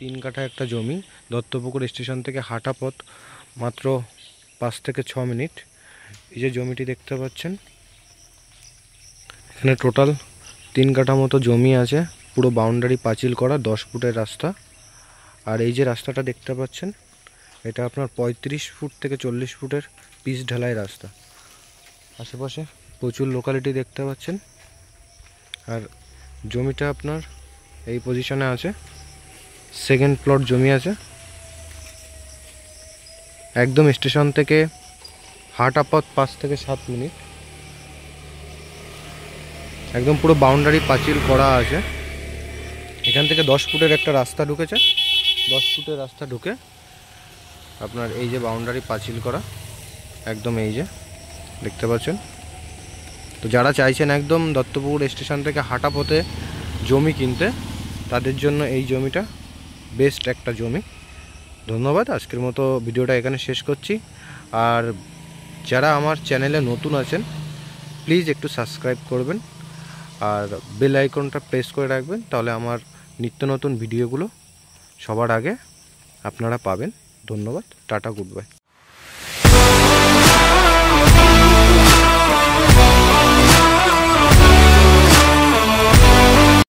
3 কাঠা একটা জমি, দত্তপুকুর স্টেশন থেকে হাঁটা পথ মাত্র 5 থেকে 6 মিনিট। এই যে জমিটি দেখতে পাচ্ছেন, এখানে টোটাল 3 কাঠা মতো জমি আছে, পুরো বাউন্ডারি পাঁচিল করা, 10 ফুটের রাস্তা। আর এই যে রাস্তাটা দেখতে পাচ্ছেন, এটা আপনার 35 ফুট থেকে 40 ফুটের পিচ ঢালাই রাস্তা। আশেপাশে প্রচুর লোকালিটি দেখতে পাচ্ছেন। আর জমিটা আপনার এই পজিশনে আছে, সেকেন্ড প্লট জমি আছে। একদম স্টেশন থেকে হাঁটা পথ 5 থেকে 7 মিনিট। একদম পুরো বাউন্ডারি পাঁচিল করা আছে। এখান থেকে 10 ফুটের একটা রাস্তা ঢুকেছে। 10 ফুটের রাস্তা ঢুকে আপনার এই যে বাউন্ডারি পাঁচিল করা, একদম এই যে দেখতে পাচ্ছেন। তো যারা চাইছেন একদম দত্তপুকুর স্টেশন থেকে হাঁটা পথে জমি কিনতে, তাদের জন্য এই জমিটা বেস্ট একটা জমি। ধন্যবাদ। আজকের মতো ভিডিওটা এখানে শেষ করছি। আর যারা আমার চ্যানেলে নতুন আছেন, প্লিজ একটু সাবস্ক্রাইব করবেন আর বেল আইকনটা প্রেস করে রাখবেন, তাহলে আমার নিত্য নতুন ভিডিওগুলো সবার আগে আপনারা পাবেন। ধন্যবাদ। Tata, good bye.